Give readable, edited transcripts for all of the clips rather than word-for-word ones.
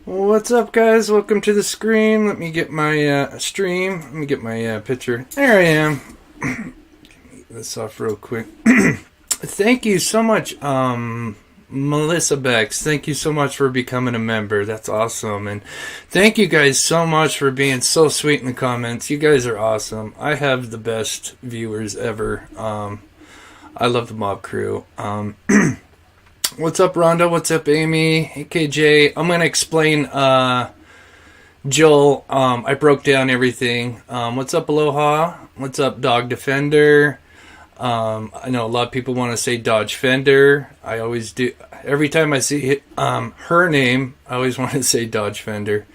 What's up, guys? Welcome to the screen. Let me get my stream. Let me get my picture. There I am. Get this off real quick. Thank you so much, Melissa Bex. Thank you so much for becoming a member. That's awesome. And thank you guys so much for being so sweet in the comments. You guys are awesome. I have the best viewers ever. I love the mob crew. What's up, Rhonda? What's up, Amy? Hey, KJ. I'm going to explain, Joel. I broke down everything. What's up, Aloha? What's up, Dog Defender? I know a lot of people want to say Dodge Fender. I always do. Every time I see her name, I always want to say Dodge Fender.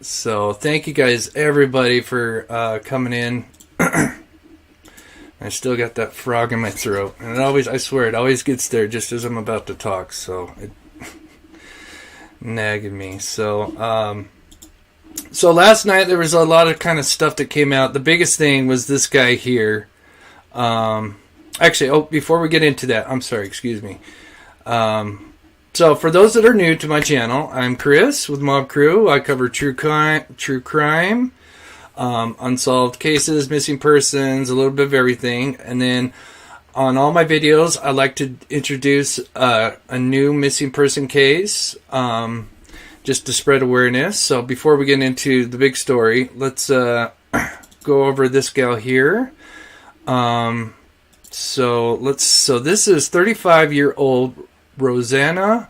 So thank you guys, everybody, for coming in. I still got that frog in my throat, and I swear, it always gets there just as I'm about to talk, so it nagging me. So last night there was a lot of kind of stuff that came out. The biggest thing was this guy here. Before we get into that, I'm sorry, excuse me. So for those that are new to my channel, I'm Chris with Mob Crew. I cover true crime. Unsolved cases, missing persons, a little bit of everything. And then on all my videos, I like to introduce a new missing person case, just to spread awareness. So before we get into the big story, let's go over this gal here. So this is 35-year-old Rosanna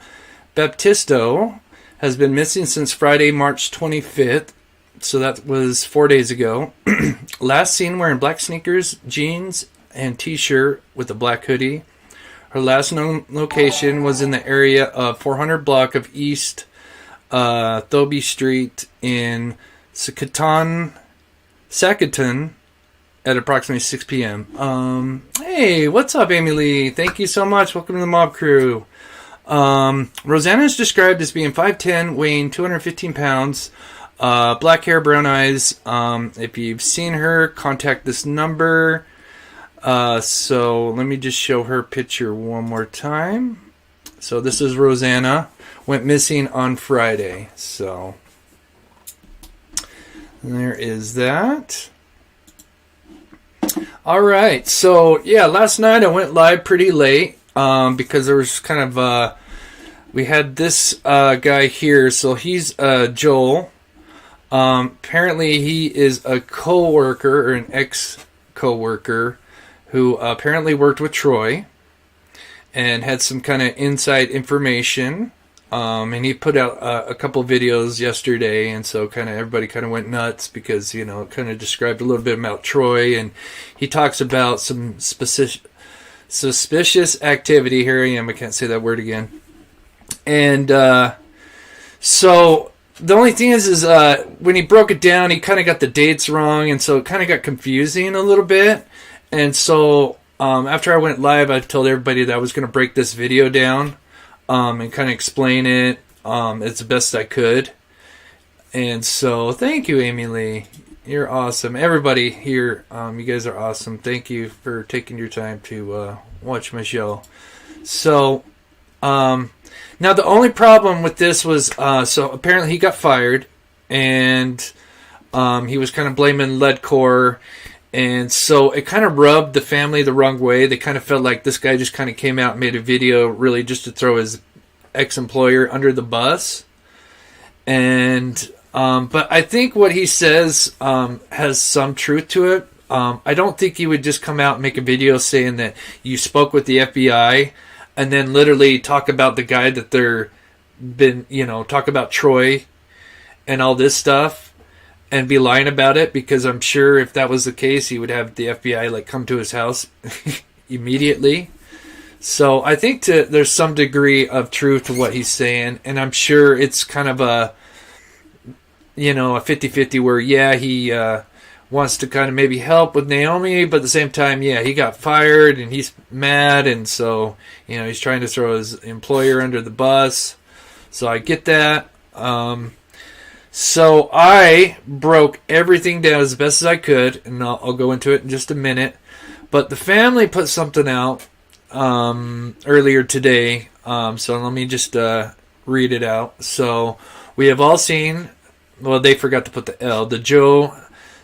Baptisto, has been missing since Friday, March 25th. So that was 4 days ago. Last seen wearing black sneakers, jeans, and t-shirt with a black hoodie. Her last known location was in the area of 400 block of East Thoby Street in Sacaton at approximately 6 p.m. Hey, what's up, Amy Lee? Thank you so much. Welcome to the Mob Crew. Rosanna is described as being 5'10", weighing 215 pounds. Black hair, brown eyes. If you've seen her, contact this number. So let me just show her picture one more time. So this is Rosanna. Went missing on Friday. So there is that. Alright, so yeah, last night I went live pretty late because there was kind of we had this guy here. So he's Joel. Apparently he is a coworker or an ex-coworker who apparently worked with Troy and had some kind of inside information. And he put out a couple videos yesterday, and so kind of everybody kind of went nuts because, you know, it kind of described a little bit about Troy, and he talks about some suspicious activity. Here I am, I can't say that word again. And so the only thing is when he broke it down, he kind of got the dates wrong, and so it kind of got confusing a little bit. And so after I went live, I told everybody that I was going to break this video down and kind of explain it as the best I could. And so thank you, Amy Lee. You're awesome. Everybody here, you guys are awesome. Thank you for taking your time to watch my show. So now, the only problem with this was, so apparently he got fired, and he was kind of blaming Leadcore, and so it kind of rubbed the family the wrong way. They kind of felt like this guy just kind of came out and made a video really just to throw his ex-employer under the bus. And but I think what he says has some truth to it. I don't think he would just come out and make a video saying that you spoke with the FBI and then literally talk about the guy that talk about Troy and all this stuff and be lying about it, because I'm sure if that was the case, he would have the FBI come to his house immediately. So I think there's some degree of truth to what he's saying, and I'm sure it's kind of a 50-50 where, yeah, he wants to kind of maybe help with Naomi, but at the same time, yeah, he got fired and he's mad, and so, he's trying to throw his employer under the bus. So I get that. So I broke everything down as best as I could, and I'll go into it in just a minute. But the family put something out earlier today, so let me just read it out. So we have all seen, well, they forgot to put the L, the Joe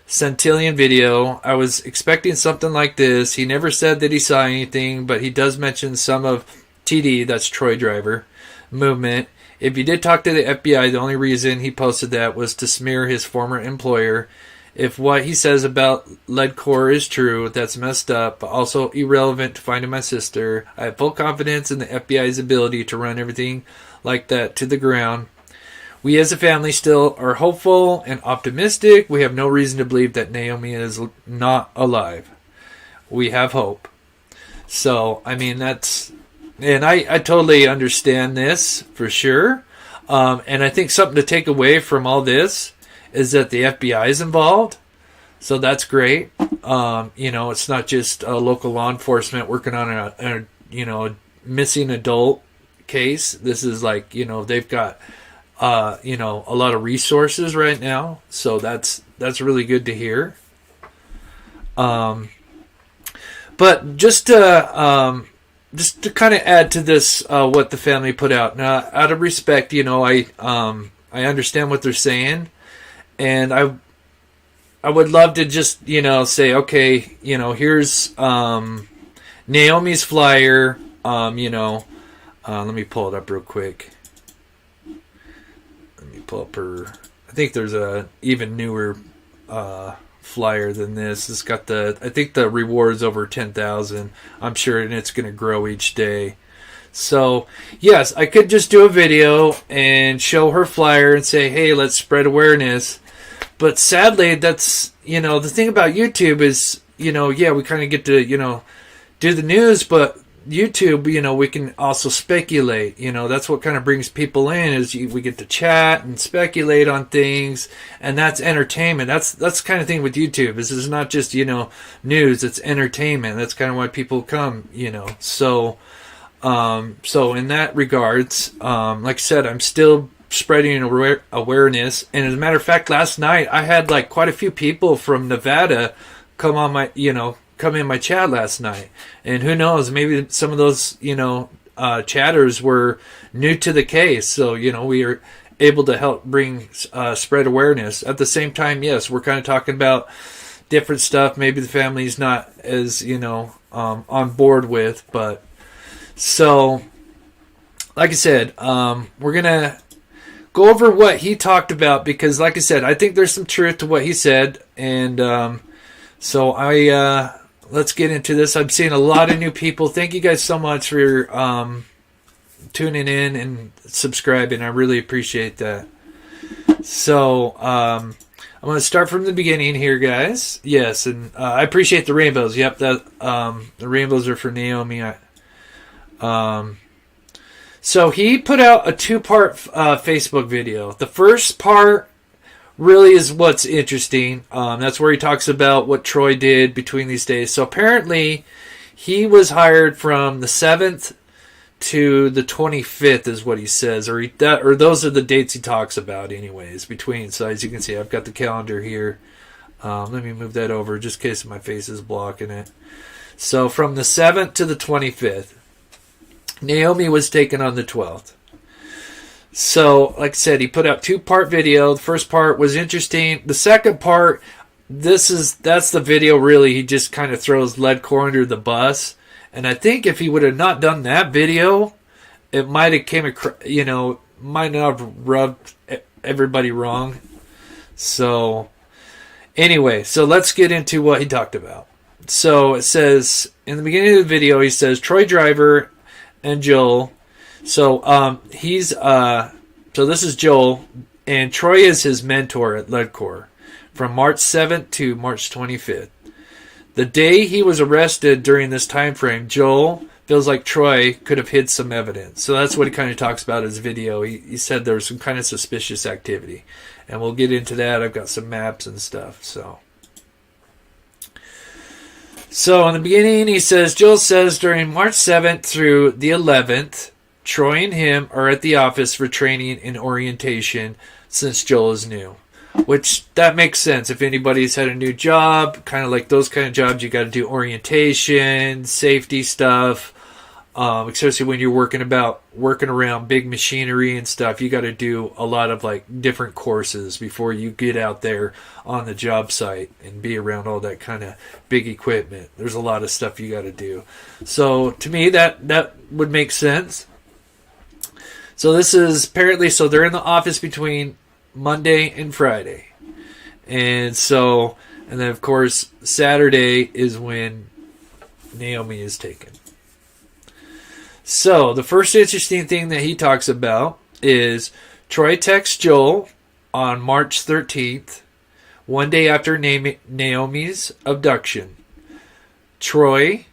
Centillion video. I was expecting something like this. He never said that he saw anything, but he does mention some of TD, that's Troy Driver, movement. If he did talk to the FBI, the only reason he posted that was to smear his former employer. If what he says about Leadcore is true, that's messed up, but also irrelevant to finding my sister. I have full confidence in the FBI's ability to run everything like that to the ground. We as a family still are hopeful and optimistic. We have no reason to believe that Naomi is not alive. We have hope. So, I mean, that's... And I totally understand this, for sure. And I think something to take away from all this is that the FBI is involved. So that's great. It's not just local law enforcement working on a missing adult case. This is like, they've got, a lot of resources right now. So that's really good to hear. But just to kind of add to this, what the family put out. Now, out of respect, I understand what they're saying, and I would love to just, say, okay, here's Naomi's flyer. Let me pull it up real quick. Let me pull up her. I think there's a even newer flyer than this. It's got I think the reward's over 10,000. I'm sure, and it's going to grow each day. So, yes, I could just do a video and show her flyer and say, hey, let's spread awareness. But sadly, that's, the thing about YouTube is, we kind of get to, do the news, but YouTube, we can also speculate. That's what kind of brings people in, is we get to chat and speculate on things, and that's entertainment. That's the kind of thing with YouTube. This is not just, news, it's entertainment. That's kind of why people come, So in that regards, like I said, I'm still spreading awareness. And as a matter of fact, last night I had like quite a few people from Nevada come on my, come in my chat last night. And who knows, maybe some of those, chatters were new to the case. So, we are able to help bring spread awareness. At the same time, yes, we're kind of talking about different stuff. Maybe the family's not as, on board with. But so, like I said, we're going to go over what he talked about, because like I said, I think there's some truth to what he said. And so let's get into this. I'm seeing a lot of new people. Thank you guys so much for tuning in and subscribing. I really appreciate that. So I'm going to start from the beginning here, guys. Yes, and I appreciate the rainbows. Yep, the rainbows are for Naomi. So he put out a 2-part Facebook video. The first part really is what's interesting. That's where he talks about what Troy did between these days. So apparently he was hired from the 7th to the 25th is what he says. Or those are the dates he talks about anyways, between. So as you can see, I've got the calendar here. Let me move that over just in case my face is blocking it. So from the 7th to the 25th. Naomi was taken on the 12th. So, like I said, he put out 2-part video. The first part was interesting. The second part, that's the video really. He just kind of throws Leadcore under the bus. And I think if he would have not done that video, it might have might not have rubbed everybody wrong. So, anyway, so let's get into what he talked about. So it says, in the beginning of the video, he says, Troy Driver and Joel. So so this is Joel, and Troy is his mentor at Leadcore from March 7th to March 25th. The day he was arrested during this time frame, Joel feels like Troy could have hid some evidence. So that's what he kind of talks about in his video. He said there was some kind of suspicious activity, and we'll get into that. I've got some maps and stuff. So in the beginning, he says, Joel says during March 7th through the 11th, Troy and him are at the office for training and orientation since Joel is new. Which, that makes sense. If anybody's had a new job, kind of like those kind of jobs, you got to do orientation, safety stuff, especially when you're working around big machinery and stuff. You got to do a lot of like different courses before you get out there on the job site and be around all that kind of big equipment. There's a lot of stuff you got to do. So to me, that would make sense. So this is apparently, so they're in the office between Monday and Friday. And then of course Saturday is when Naomi is taken. So, the first interesting thing that he talks about is Troy texts Joel on March 13th, one day after Naomi's abduction. Troy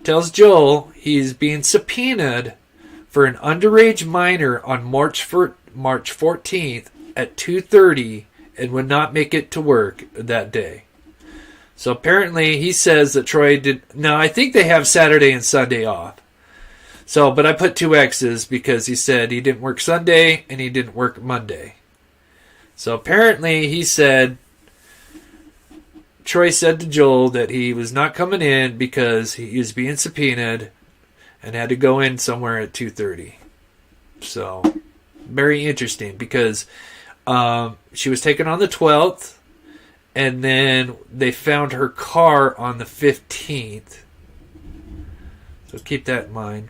tells Joel he's being subpoenaed for an underage minor on March 14th at 2:30 and would not make it to work that day. So, apparently, he says that Troy did... Now, I think they have Saturday and Sunday off. So, but I put 2 X's because he said he didn't work Sunday and he didn't work Monday. So apparently he said, Troy said to Joel that he was not coming in because he was being subpoenaed and had to go in somewhere at 2:30. So, very interesting because she was taken on the 12th and then they found her car on the 15th. So keep that in mind.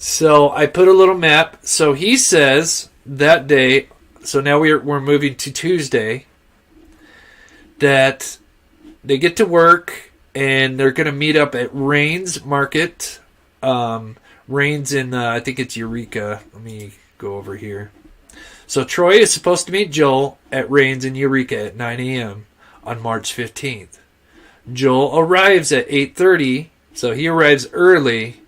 So I put a little map. So he says that day, so now we're moving to Tuesday, that they get to work and they're going to meet up at Rains Market. Rains in, I think it's Eureka. Let me go over here. So Troy is supposed to meet Joel at Rains in Eureka at 9 a.m. on March 15th. Joel arrives at 8:30, so he arrives early.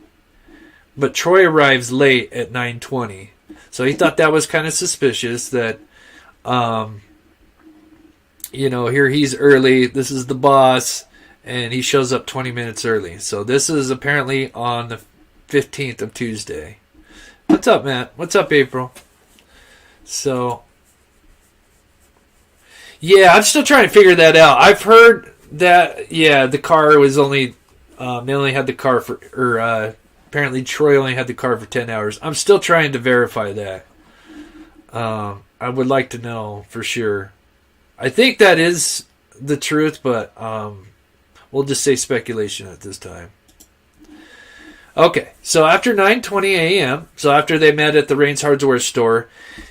But Troy arrives late at 9:20. So he thought that was kind of suspicious that, here he's early. This is the boss. And he shows up 20 minutes early. So this is apparently on the 15th of Tuesday. What's up, Matt? What's up, April? So, yeah, I'm still trying to figure that out. I've heard that, the car was only, they only had the car for, apparently Troy only had the car for 10 hours. I'm still trying to verify that. I would like to know for sure. I think that is the truth, but we'll just say speculation at this time. Okay, so after 9:20 a.m., so after they met at the Rains Hardware store,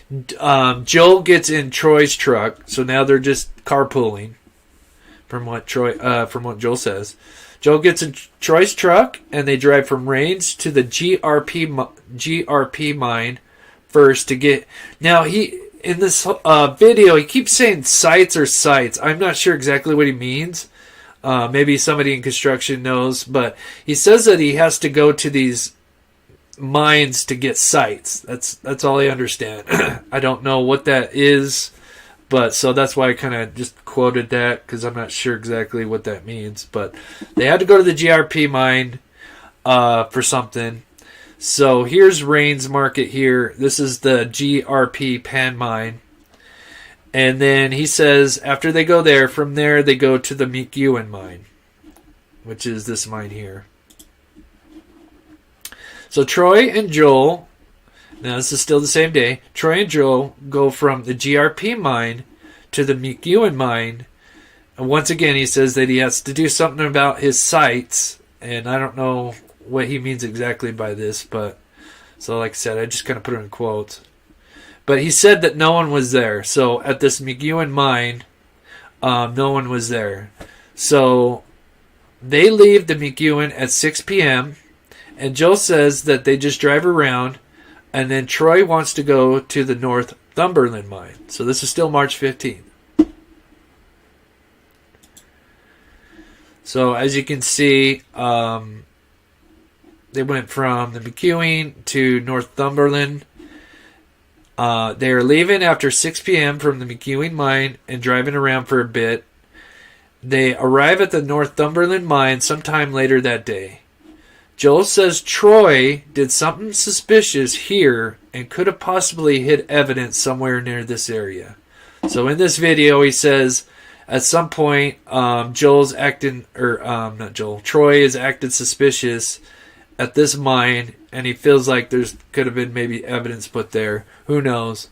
Joel gets in Troy's truck. So now they're just carpooling, from what Joel says. Joel gets in Troy's truck, and they drive from Rains to the GRP mine first to get... Now, in this video, he keeps saying sites or sites. I'm not sure exactly what he means. Maybe somebody in construction knows, but he says that he has to go to these mines to get sites. That's all I understand. I don't know what that is, but so that's why I kind of just quoted that, because I'm not sure exactly what that means. But they had to go to the GRP mine for something. So here's Rains Market here. This is the GRP pan mine. And then he says after they go there, from there they go to the McEwen mine, which is this mine here. So Troy and Joel, now this is still the same day, Troy and Joel go from the GRP mine to the McEwen mine. And once again, he says that he has to do something about his sites. And I don't know what he means exactly by this, but so like I said, I just kind of put it in quotes. But he said that no one was there. So at this McEwen mine, no one was there. So they leave the McEwen at 6 p.m. And Joe says that they just drive around. And then Troy wants to go to the Northumberland mine. So this is still March 15th. So as you can see, they went from the McEwen to Northumberland. They are leaving after 6 p.m. from the McEwen mine and driving around for a bit. They arrive at the Northumberland mine sometime later that day. Joel says Troy did something suspicious here and could have possibly hid evidence somewhere near this area. So in this video, he says at some point, Troy is acting suspicious at this mine, and he feels like there's could have been maybe evidence put there. Who knows?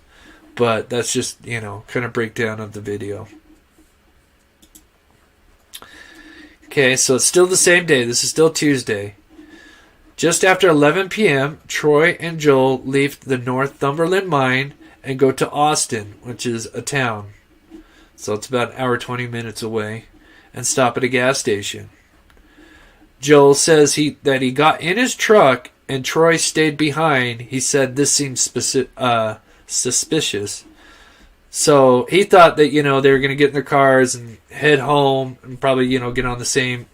But that's just, kind of breakdown of the video. Okay, so it's still the same day. This is still Tuesday. Just after 11 p.m., Troy and Joel leave the Northumberland mine and go to Austin, which is a town. So it's about an hour, 20 minutes away, and stop at a gas station. Joel says that he got in his truck and Troy stayed behind. He said this seemed suspicious. So he thought that, they were going to get in their cars and head home and probably, get on the same,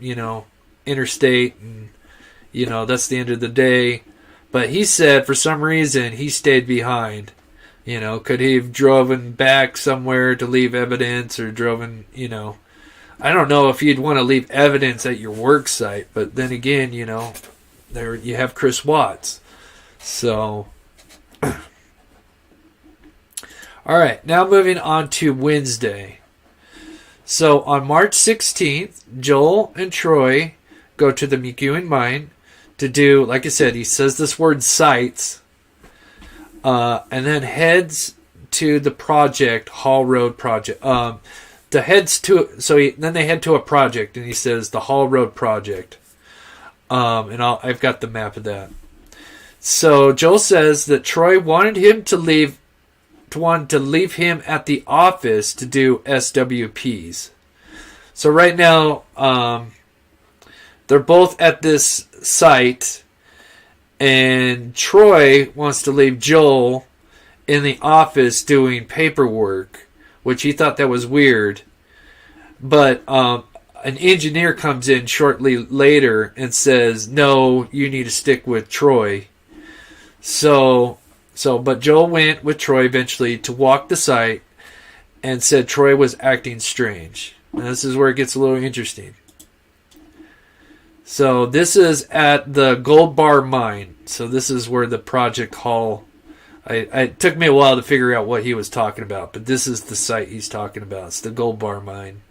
interstate. And, that's the end of the day. But he said for some reason he stayed behind. Could he have driven back somewhere to leave evidence or driven, I don't know if you'd want to leave evidence at your work site. But then again, there you have Chris Watts. So... All right, now moving on to Wednesday. So on March 16th, Joel and Troy go to the McEwen mine to do, like I said, he says this word sites, and then heads to the project, Hall Road project. Then they head to a project, and he says the Hall Road project. And I've got the map of that. So Joel says that Troy wanted to leave him at the office to do SWPs. So right now, they're both at this site, and Troy wants to leave Joel in the office doing paperwork, which he thought that was weird. But an engineer comes in shortly later and says, no, you need to stick with Troy. But Joel went with Troy eventually to walk the site and said Troy was acting strange. And this is where it gets a little interesting. So this is at the Gold Bar mine. So this is where the project hall... It took me a while to figure out what he was talking about, but this is the site he's talking about. It's the Gold Bar mine.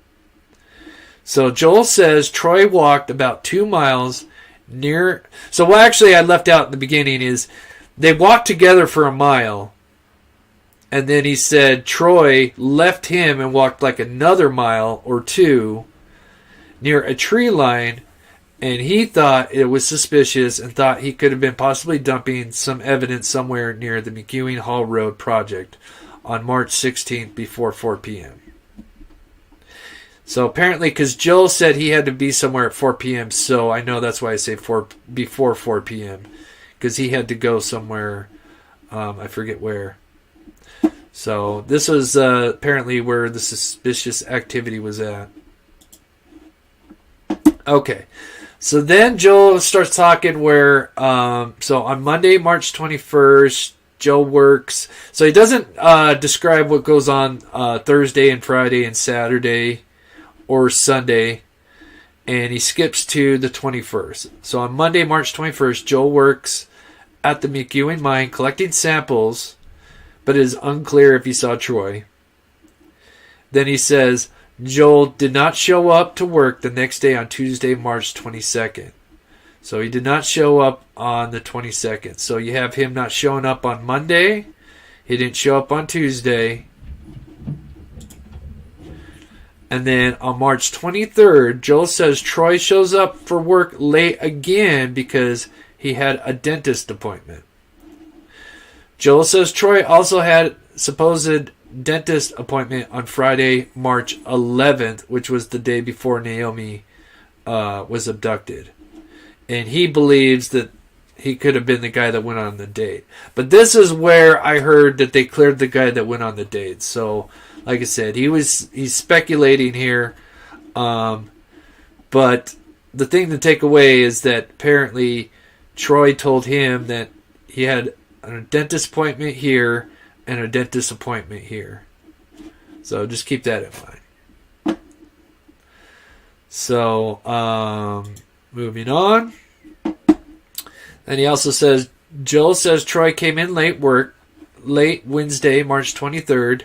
So Joel says Troy walked about 2 miles near... So what actually I left out in the beginning is... They walked together for a mile, and then he said Troy left him and walked like another mile or 2 near a tree line, and he thought it was suspicious and thought he could have been possibly dumping some evidence somewhere near the McEwen Hall Road project on March 16th before 4 p.m. So apparently, because Joel said he had to be somewhere at 4 p.m., so I know that's why I say before 4 p.m., because he had to go somewhere, I forget where. So this was apparently where the suspicious activity was at. Okay, so then Joel starts talking where, so on Monday, March 21st, Joe works. So he doesn't describe what goes on Thursday and Friday and Saturday or Sunday. And he skips to the 21st. So on Monday, March 21st, Joel works at the McEwen mine collecting samples, but it is unclear if he saw Troy. Then he says Joel did not show up to work the next day on Tuesday, March 22nd. So he did not show up on the 22nd. So you have him not showing up on Monday. He didn't show up on Tuesday. And then on March 23rd, Joel says Troy shows up for work late again because he had a dentist appointment. Joel says Troy also had supposed dentist appointment on Friday, March 11th, which was the day before Naomi was abducted. And he believes that he could have been the guy that went on the date. But this is where I heard that they cleared the guy that went on the date. So, like I said, he's speculating here. But the thing to take away is that apparently Troy told him that he had a dentist appointment here and a dentist appointment here. So just keep that in mind. So, moving on. And he also says, Joel says Troy came in late Wednesday, March 23rd,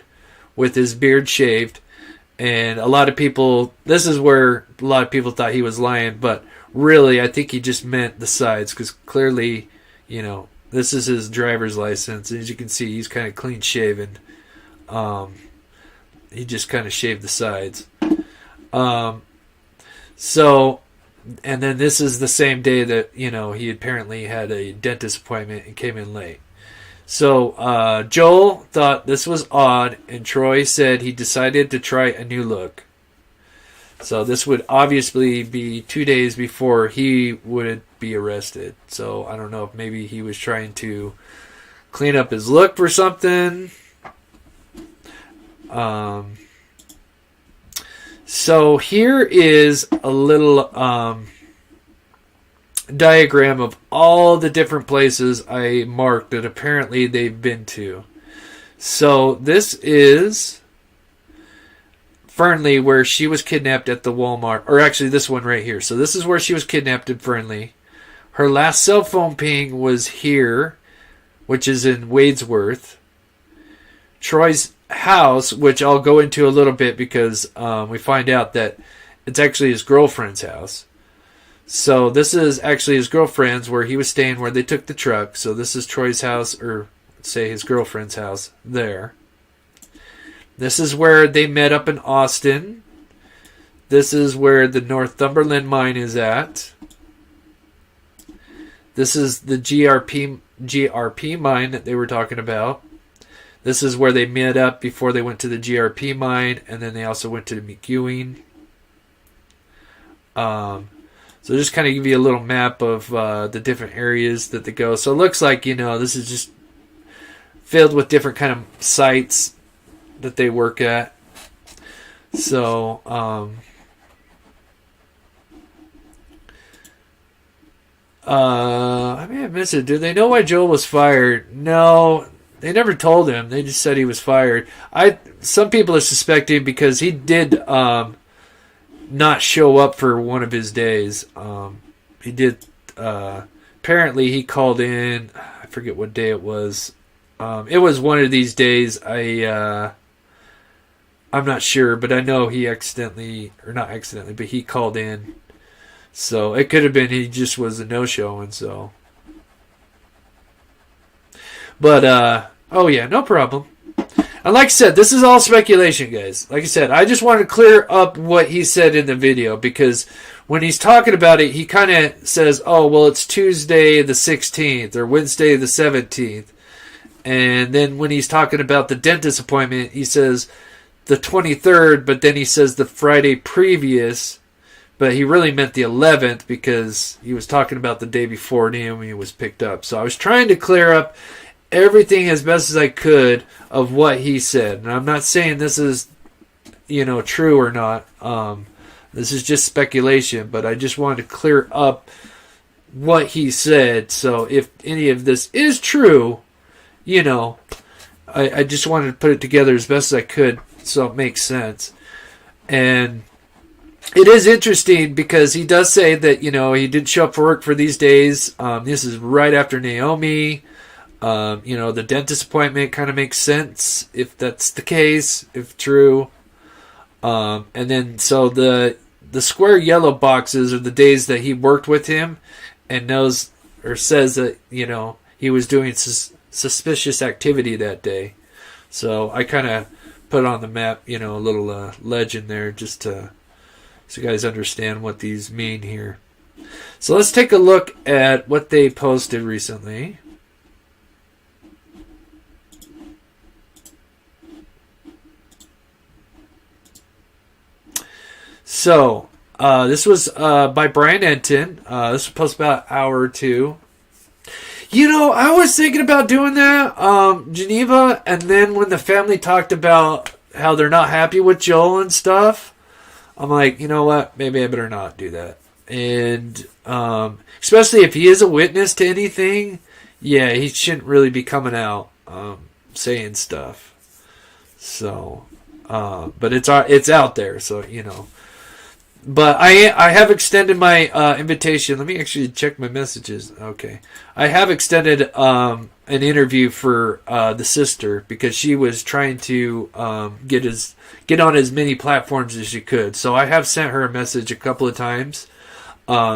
with his beard shaved, And a lot of people, this is where a lot of people thought he was lying, but really, I think he just meant the sides, because clearly, this is his driver's license. As you can see, he's kind of clean shaven. He just kind of shaved the sides. So, and then this is the same day that, he apparently had a dentist appointment and came in late. So Joel thought this was odd, and Troy said he decided to try a new look. So this would obviously be 2 days before he would be arrested. So I don't know if maybe he was trying to clean up his look for something. So here is a little diagram of all the different places I marked that apparently they've been to. So this is Fernley, where she was kidnapped at the Walmart, or actually this one right here. So this is where she was kidnapped in Fernley. Her last cell phone ping was here, which is in Wadesworth. Troy's house, which I'll go into a little bit because we find out that it's actually his girlfriend's house. So this is actually his girlfriend's, where he was staying, where they took the truck. So this is Troy's house, or say his girlfriend's house there. This is where they met up in Austin. This is where the Northumberland mine is at. This is the GRP mine that they were talking about. This is where they met up before they went to the GRP mine, and then they also went to the McEwing. So just kind of give you a little map of the different areas that they go. So it looks like, this is just filled with different kind of sites that they work at. So, I may have missed it. Do they know why Joel was fired? No, they never told him. They just said he was fired. Some people are suspecting because he did not show up for one of his days. He did. Apparently, he called in. I forget what day it was. It was one of these days. I'm not sure, but I know he not accidentally, but he called in. So it could have been he just was a no-show, and so. But oh yeah, no problem. And like I said, this is all speculation, guys. Like I said, I just wanted to clear up what he said in the video, because when he's talking about it, he kind of says, oh, well, it's Tuesday the 16th or Wednesday the 17th. And then when he's talking about the dentist appointment, he says the 23rd, but then he says the Friday previous, but he really meant the 11th because he was talking about the day before Naomi was picked up. So I was trying to clear up everything as best as I could of what he said. And I'm not saying this is, true or not. This is just speculation, but I just wanted to clear up what he said. So if any of this is true, I just wanted to put it together as best as I could so it makes sense. And it is interesting because he does say that, he didn't show up for work for these days. This is right after Naomi. The dentist appointment kind of makes sense if that's the case, if true. And then so the square yellow boxes are the days that he worked with him and knows or says that, he was doing suspicious activity that day. So I kind of put on the map, a little legend there just to so you guys understand what these mean here. So let's take a look at what they posted recently. So, this was by Brian Enton. This was posted about an hour or two. I was thinking about doing that, Geneva, and then when the family talked about how they're not happy with Joel and stuff, I'm like, you know what? Maybe I better not do that. And especially if he is a witness to anything, yeah, he shouldn't really be coming out saying stuff. So, but it's out there, so But I have extended my invitation. Let me actually check my messages. Okay, I have extended an interview for the sister because she was trying to get on as many platforms as she could. So I have sent her a message a couple of times.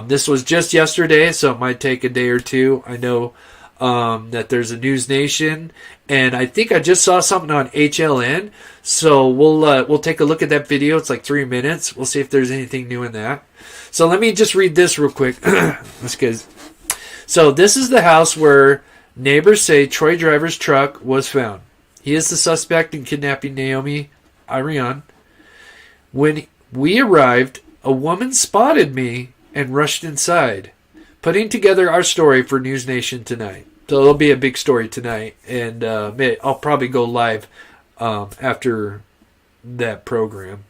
This was just yesterday, so it might take a day or two. I know that there's a News Nation, and I think I just saw something on HLN. So we'll take a look at that video. It's like 3 minutes. We'll see if there's anything new in that. So let me just read this real quick. So this is the house where neighbors say Troy Driver's truck was found. He is the suspect in kidnapping Naomi Irion. When we arrived, a woman spotted me and rushed inside, putting together our story for News Nation tonight. So it'll be a big story tonight, and I'll probably go live after that program.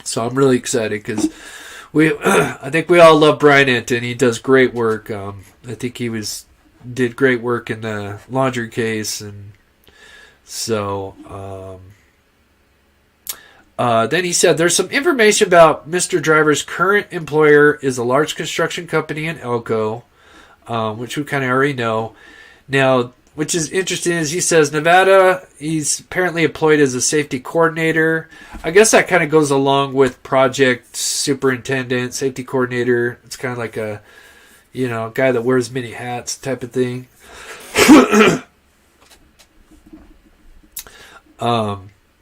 So I'm really excited because I think we all love Brian Anton. He does great work. I think he did great work in the laundry case, and so then he said there's some information about Mr. Driver's current employer is a large construction company in Elko, which we kind of already know. Now, which is interesting is he says Nevada, he's apparently employed as a safety coordinator. I guess that kind of goes along with project superintendent, safety coordinator. It's kind of like a, guy that wears many hats type of thing.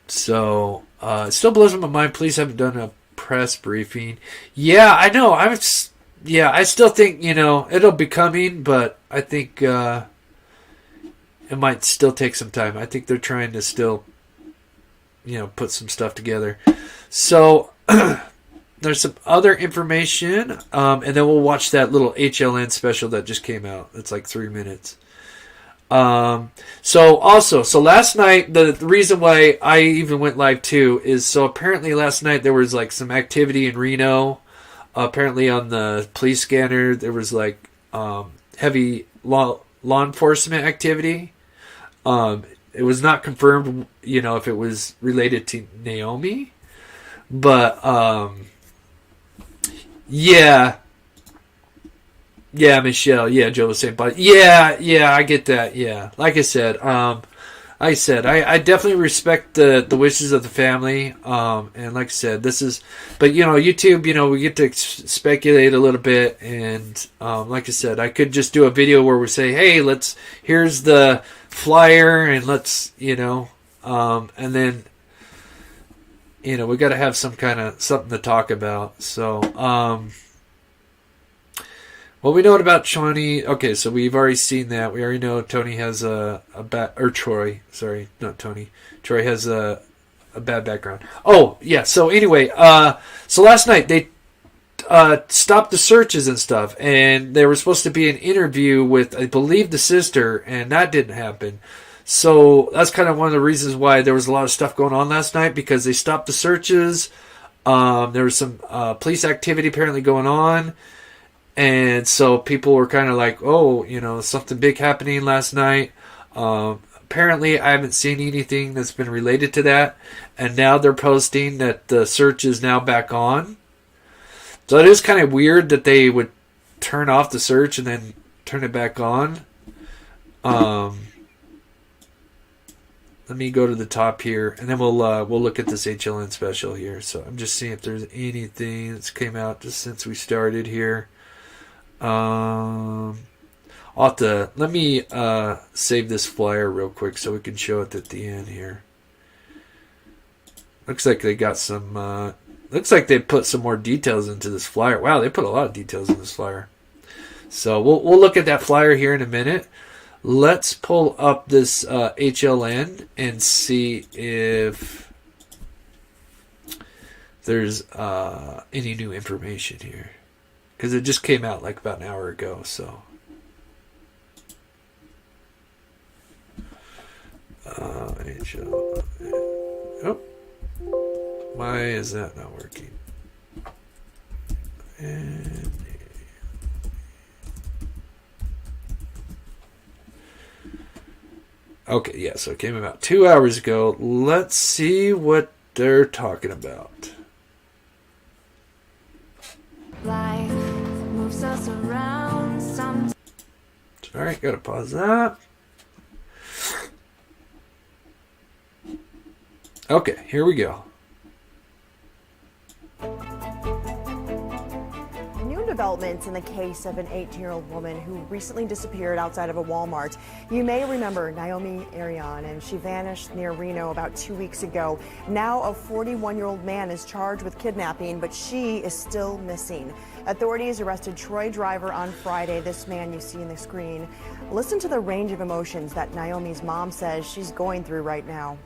So it still blows my mind. Police haven't done a press briefing. Yeah, I know. I still think, it'll be coming, but I think it might still take some time. I think they're trying to still, put some stuff together. So there's some other information, and then we'll watch that little HLN special that just came out. It's like 3 minutes. So last night, the reason why I even went live too is so apparently last night there was like some activity in Reno. Apparently on the police scanner there was like heavy law enforcement activity. It was not confirmed, if it was related to Naomi, but yeah, Michelle. Yeah, Joe was saying, but yeah, I get that. Yeah, like I said, I definitely respect the wishes of the family. And like I said, this is, but YouTube, we get to speculate a little bit. And like I said, I could just do a video where we say, hey, here's the flyer, and let's, and then, we got to have some kind of something to talk about. So, well, we know about Tony. Okay, so we've already seen that. We already know Tony has Troy. Sorry, not Tony. Troy has a bad background. Oh, yeah. So anyway, so last night they stopped the searches and stuff, and there was supposed to be an interview with, I believe, the sister, and that didn't happen. So that's kind of one of the reasons why there was a lot of stuff going on last night, because they stopped the searches. There was some police activity apparently going on. And so people were kind of like, oh, something big happening last night. Apparently, I haven't seen anything that's been related to that. And now they're posting that the search is now back on. So it is kind of weird that they would turn off the search and then turn it back on. Let me go to the top here, and then we'll look at this HLN special here. So I'm just seeing if there's anything that's came out just since we started here. I'll have to, let me save this flyer real quick so we can show it at the end here. Looks like they got some, looks like they put some more details into this flyer. Wow, they put a lot of details in this flyer. So we'll look at that flyer here in a minute. Let's pull up this HLN and see if there's any new information here. Because it just came out like about an hour ago, so. Oh. Why is that not working? And okay, yeah, so it came about 2 hours ago. Let's see what they're talking about. Life moves us around some. Alright, gotta pause that. Okay, here we go. New developments in the case of an 18-year-old woman who recently disappeared outside of a Walmart. You may remember Naomi Irion, and she vanished near Reno about 2 weeks ago. Now a 41-year-old man is charged with kidnapping, but she is still missing. Authorities arrested Troy Driver on Friday, this man you see in the screen. Listen to the range of emotions that Naomi's mom says she's going through right now.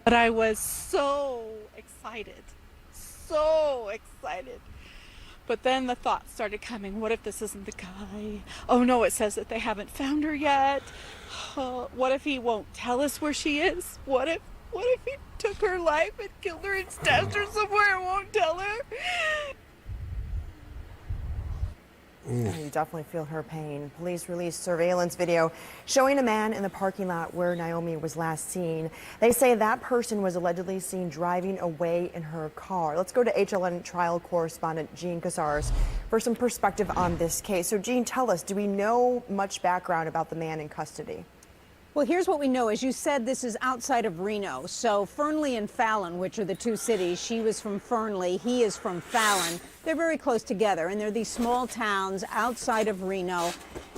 But I was so excited. But then the thoughts started coming, what if this isn't the guy? Oh no, it says that they haven't found her yet. What if he won't tell us where she is? What if he took her life and killed her and stashed her somewhere and won't tell her? You definitely feel her pain. Police released surveillance video showing a man in the parking lot where Naomi was last seen. They say that person was allegedly seen driving away in her car. Let's go to HLN trial correspondent Jean Casares for some perspective on this case. So Jean, tell us, do we know much background about the man in custody? Well, here's what we know. As you said, this is outside of Reno. So Fernley and Fallon, which are the two cities, she was from Fernley, he is from Fallon. They're very close together, and they're these small towns outside of Reno.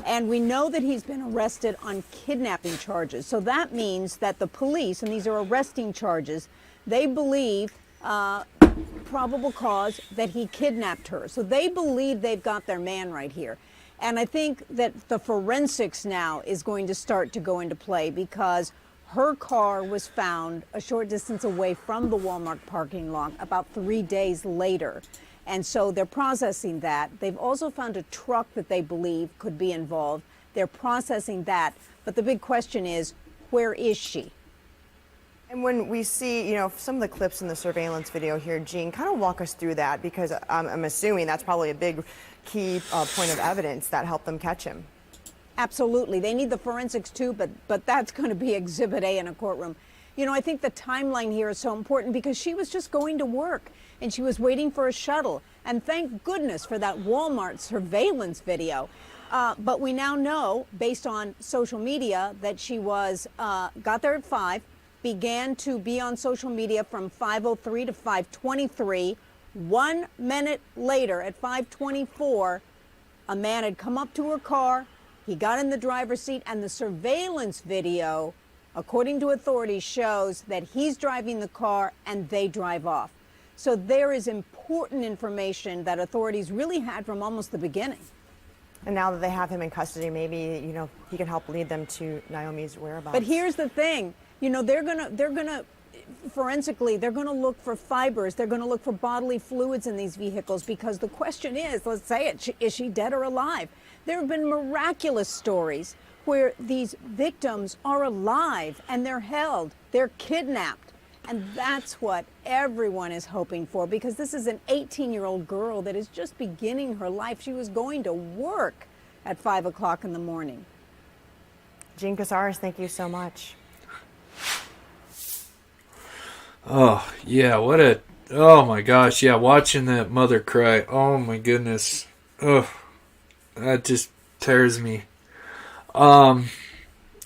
And we know that he's been arrested on kidnapping charges. So that means that the police, and these are arresting charges, they believe probable cause that he kidnapped her. So they believe they've got their man right here. And I think that the forensics now is going to start to go into play because her car was found a short distance away from the Walmart parking lot about 3 days later. And so they're processing that. They've also found a truck that they believe could be involved. They're processing that. But the big question is, where is she? And when we see, some of the clips in the surveillance video here, Jean, kind of walk us through that, because I'm assuming that's probably a big key point of evidence that helped them catch him. Absolutely. They need the forensics too, but that's going to be Exhibit A in a courtroom. I think the timeline here is so important because she was just going to work and she was waiting for a shuttle. And thank goodness for that Walmart surveillance video. But we now know, based on social media, that she was got there at 5, began to be on social media from 5:03 to 5:23. 1 minute later, at 5:24, a man had come up to her car. He got in the driver's seat, and the surveillance video, according to authorities, shows that he's driving the car and they drive off. So there is important information that authorities really had from almost the beginning. And now that they have him in custody, maybe, he can help lead them to Naomi's whereabouts. But here's the thing, they're gonna forensically, they're gonna look for fibers, they're gonna look for bodily fluids in these vehicles, because the question is, let's say it, is she dead or alive? There have been miraculous stories where these victims are alive and they're held, they're kidnapped. And that's what everyone is hoping for, because this is an 18-year-old girl that is just beginning her life. She was going to work at 5 o'clock in the morning. Jean Casares, thank you so much. Oh, yeah, oh my gosh, yeah, watching that mother cry, oh my goodness. Oh, that just tears me.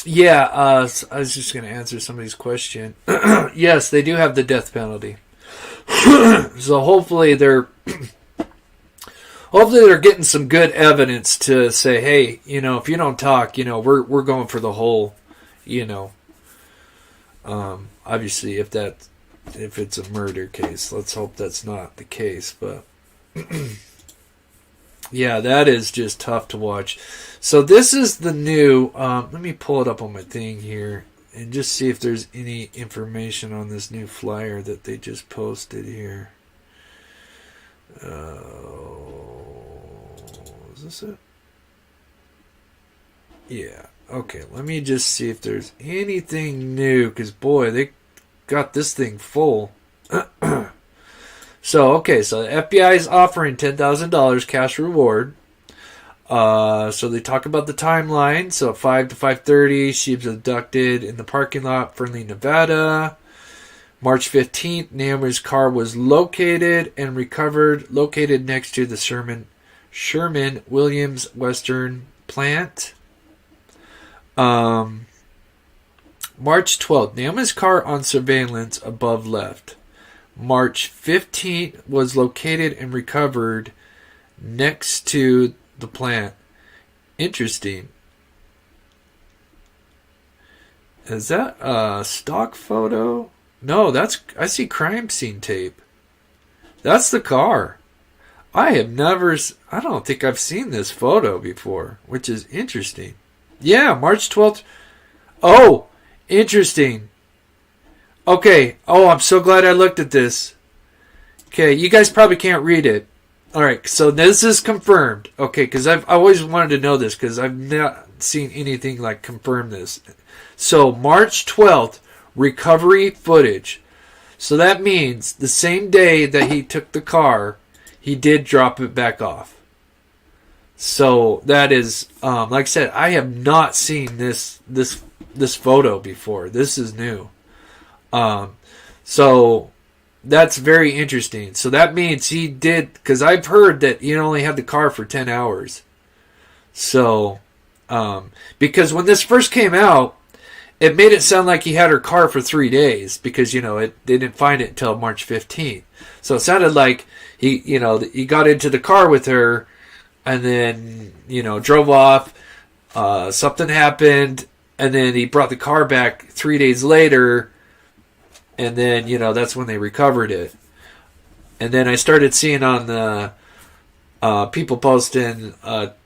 Yeah, I was just going to answer somebody's question. Yes, they do have the death penalty. So hopefully they're getting some good evidence to say, hey, if you don't talk, we're going for the whole, obviously if it's a murder case, let's hope that's not the case, but yeah, that is just tough to watch. So this is the new, let me pull it up on my thing here and just see if there's any information on this new flyer that they just posted here. Is this it? Yeah. Okay, let me just see if there's anything new, because boy, they got this thing full. So the FBI is offering $10,000 cash reward. So they talk about the timeline. So 5 to 5:30, she was abducted in the parking lot, Fernley, Nevada. March 15th, Naomi's car was located and recovered, located next to the Sherman-Williams Western plant. March 12th, Naomi's car on surveillance above left. March 15th was located and recovered next to the plant. Interesting. Is that a stock photo? No, I see crime scene tape. That's the car. I don't think I've seen this photo before, which is interesting. Yeah, March 12th. Oh, interesting. Okay. Oh, I'm so glad I looked at this. Okay, you guys probably can't read it. All right, so this is confirmed. Okay, because I've always wanted to know this because I've not seen anything like confirm this. So March 12th, recovery footage. So that means the same day that he took the car, he did drop it back off. So that is, like I said, I have not seen this photo before. This is new. So that's very interesting. So that means he did, because I've heard that he only had the car for 10 hours. So, because when this first came out, it made it sound like he had her car for 3 days because, they didn't find it until March 15th. So it sounded like he got into the car with her and then, drove off. Something happened and then he brought the car back 3 days later. And then, that's when they recovered it. And then I started seeing on the people posting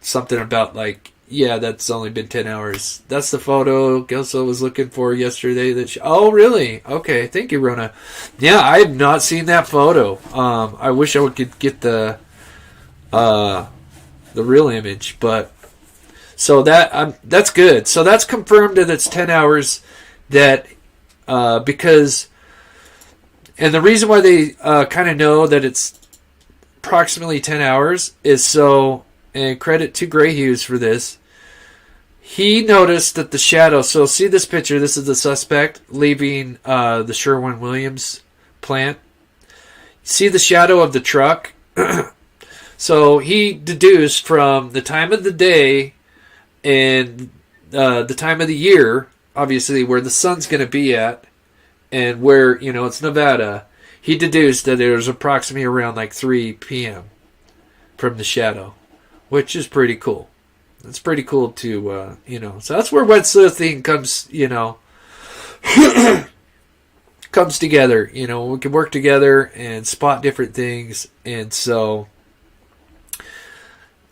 something about like, yeah, that's only been 10 hours. That's the photo Gelso was looking for yesterday. Oh, really? Okay, thank you, Rona. Yeah, I have not seen that photo. I wish I could get the real image, but so that's good. So that's confirmed that it's 10 hours. That because. And the reason why they kind of know that it's approximately 10 hours is so, and credit to Gray Hughes for this, he noticed that the shadow, so see this picture, this is the suspect leaving the Sherwin-Williams plant. See the shadow of the truck? So he deduced from the time of the day and the time of the year, obviously where the sun's going to be at, and where, it's Nevada, he deduced that it was approximately around like 3 p.m. from the shadow, which is pretty cool. It's pretty cool to, so that's where wet sleuthing comes, comes together. We can work together and spot different things. And so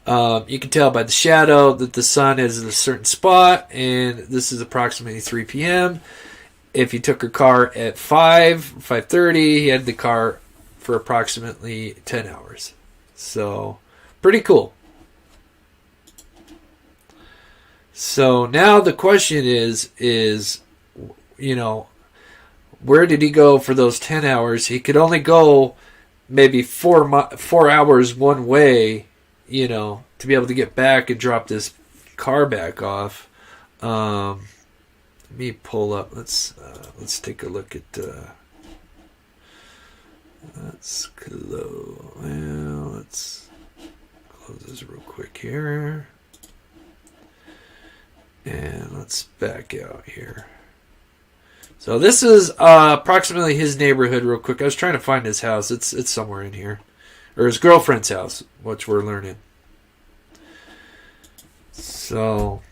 you can tell by the shadow that the sun is in a certain spot, and this is approximately 3 p.m. If he took her car at 5:30, he had the car for approximately 10 hours. So, pretty cool. So now the question is, where did he go for those 10 hours? He could only go maybe 4 hours one way, to be able to get back and drop this car back off. Let me pull up. Let's take a look at. Let's close this real quick here, and let's back out here. So this is approximately his neighborhood, real quick. I was trying to find his house. It's somewhere in here, or his girlfriend's house, which we're learning. So.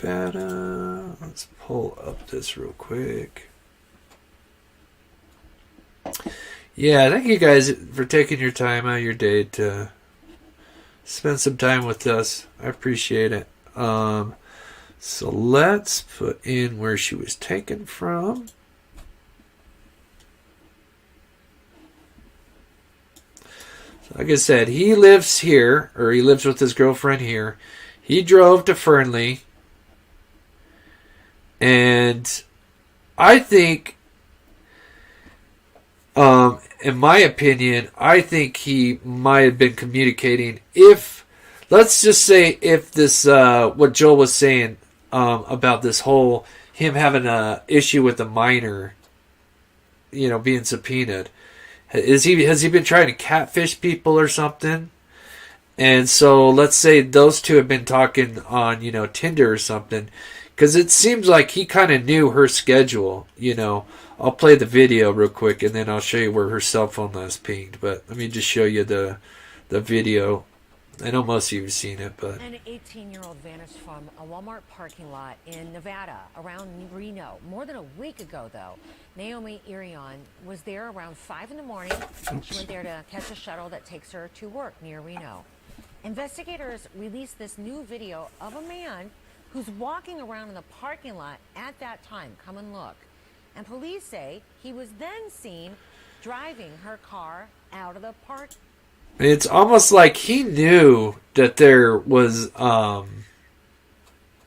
Nevada. Let's pull up this real quick. Yeah, thank you guys for taking your time out of your day to spend some time with us. I appreciate it. So let's put in where she was taken from. So like I said, he lives here, or he lives with his girlfriend here. He drove to Fernley. And I think, in my opinion, I think he might have been communicating let's just say if this, what Joel was saying about this whole, him having a issue with a minor, being subpoenaed. Has he been trying to catfish people or something? And so let's say those two have been talking on, Tinder or something. Because it seems like he kind of knew her schedule, I'll play the video real quick and then I'll show you where her cell phone last pinged. But let me just show you the video. I know most of you have seen it, but... An 18-year-old vanished from a Walmart parking lot in Nevada around Reno. More than a week ago, though, Naomi Irion was there around 5 in the morning. She went there to catch a shuttle that takes her to work near Reno. Investigators released this new video of a man who's walking around in the parking lot at that time. Come and look. And police say he was then seen driving her car out of the park. It's almost like he knew that there was,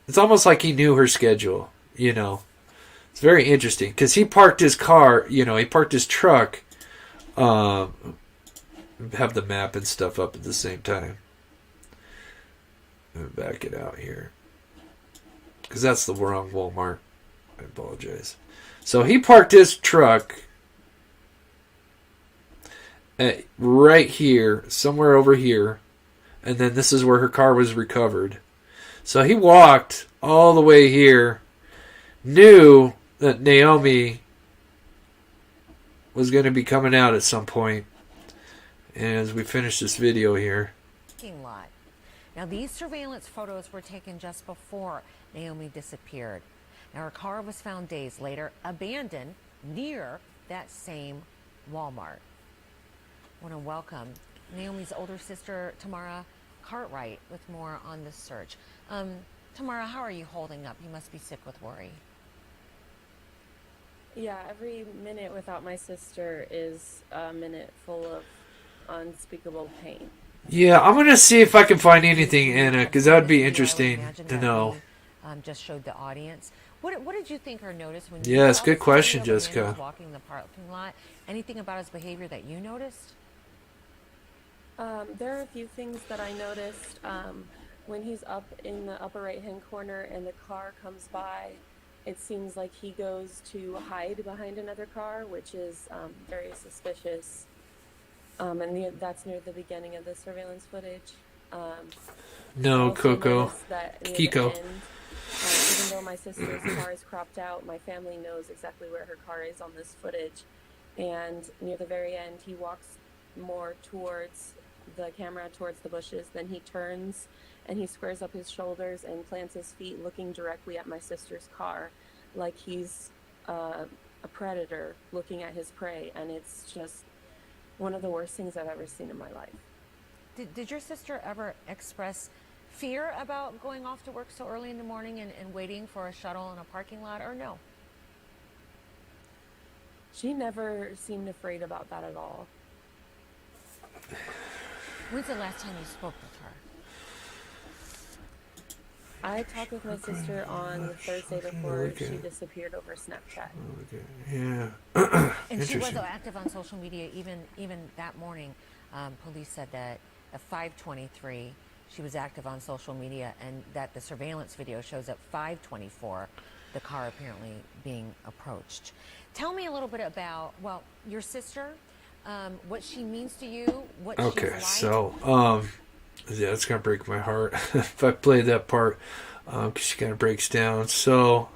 it's almost like he knew her schedule, It's very interesting, because he parked his car, he parked his truck, have the map and stuff up at the same time. Let me back it out here. Because that's the wrong Walmart. I apologize. So he parked his truck right here, somewhere over here, and then this is where her car was recovered. So he walked all the way here, knew that Naomi was going to be coming out at some point, and as we finish this video here. Lot. Now, these surveillance photos were taken just before Naomi disappeared. Now, her car was found days later, abandoned near that same Walmart. I want to welcome Naomi's older sister, Tamara Cartwright, with more on this search. Tamara, how are you holding up? You must be sick with worry. Yeah, every minute without my sister is a minute full of unspeakable pain. Yeah, I'm going to see if I can find anything in it, because that would be interesting to know. Just showed the audience. What did you think or notice when you Yes, saw good this question, video of a man Jessica. who was walking the parking lot? Anything about his behavior that you noticed? There are a few things that I noticed. When he's up in the upper right-hand corner and the car comes by, it seems like he goes to hide behind another car, which is very suspicious. That's near the beginning of the surveillance footage. No, Coco. Kiko. Even though my sister's car is cropped out, my family knows exactly where her car is on this footage. And near the very end, he walks more towards the camera, towards the bushes. Then he turns and he squares up his shoulders and plants his feet looking directly at my sister's car, like he's a predator looking at his prey. And it's just one of the worst things I've ever seen in my life. Did your sister ever express fear about going off to work so early in the morning and waiting for a shuttle in a parking lot, or no? She never seemed afraid about that at all. When's the last time you spoke with her? I talked with my sister on the Thursday before she disappeared over Snapchat. Yeah. And she was active on social media even that morning. Police said that at 5:23 she was active on social media, and that the surveillance video shows at 5:24 the car apparently being approached. Tell me a little bit about, well, your sister, what she means to you, what she's like. So, yeah, it's going to break my heart if I play that part, because she kind of breaks down. So,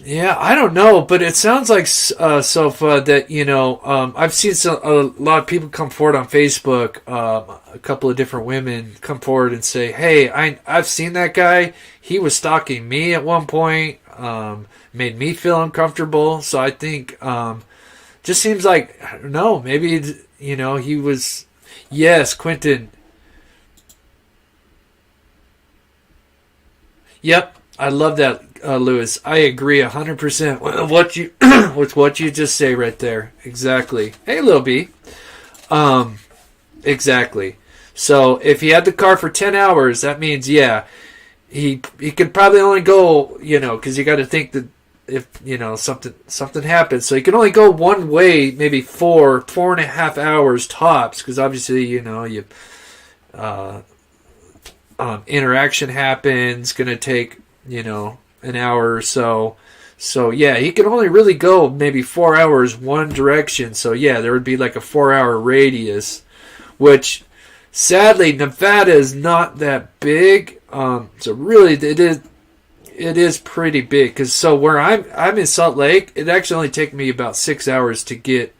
yeah, I don't know, but it sounds like, Sofa, that, I've seen a lot of people come forward on Facebook, a couple of different women come forward and say, hey, I've seen that guy. He was stalking me at one point, made me feel uncomfortable. So I think, just seems like, I don't know, maybe, he was, yes, Quentin. Yep, I love that. Lewis, I agree 100% with what you just say right there. Exactly. Hey, Lil B. Exactly. So if he had the car for 10 hours, that means, yeah, he could probably only go, because you got to think that if, something happens. So he can only go one way, maybe 4.5 hours tops, because obviously, you interaction happens, going to take, an hour or so. So, yeah, he can only really go maybe 4 hours one direction. So, yeah, there would be like a 4-hour radius, which sadly, Nevada is not that big. So really, it is pretty big. Because so where I'm in Salt Lake, it actually only take me about 6 hours to get,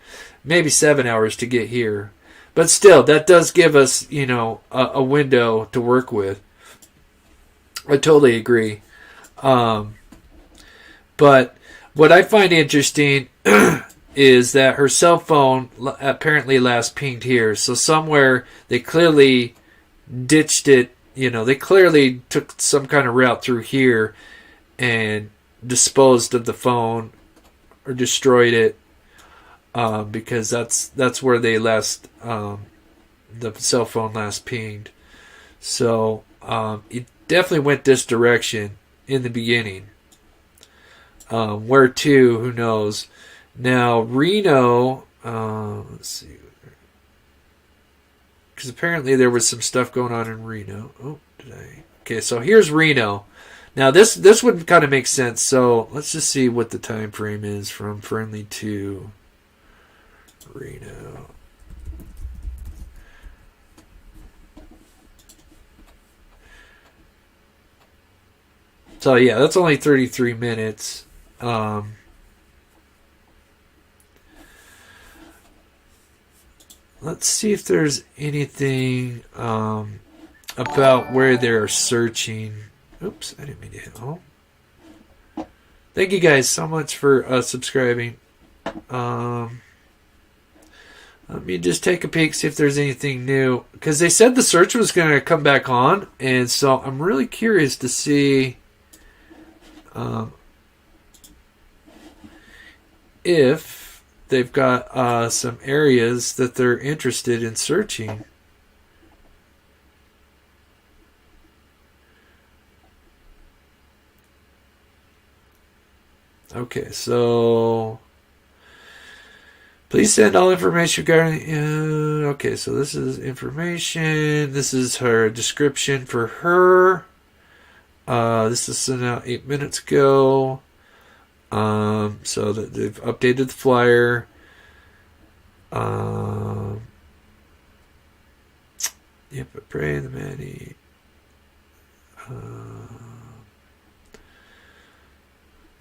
maybe 7 hours to get here. But still, that does give us, a window to work with. I totally agree. But what I find interesting is that her cell phone apparently last pinged here. So somewhere they clearly ditched it. They clearly took some kind of route through here and disposed of the phone or destroyed it, because that's where they last the cell phone last pinged. So it definitely went this direction in the beginning. Where to? Who knows? Now, Reno, let's see. Because apparently there was some stuff going on in Reno. Oh, Okay, so here's Reno. Now, this would kind of make sense. So, let's just see what the time frame is from Fernley to Reno. So, yeah, that's only 33 minutes. Let's see if there's anything about where they're searching. Oops, I didn't mean to hit home. Thank you guys so much for subscribing. Let me just take a peek, see if there's anything new. Because they said the search was going to come back on. And so I'm really curious to see if they've got some areas that they're interested in searching. Okay, so please send all information regarding. Okay, so this is information. This is her description for her. This is sent out 8 minutes ago. So that they've updated the flyer. Yep, I pray the Manny.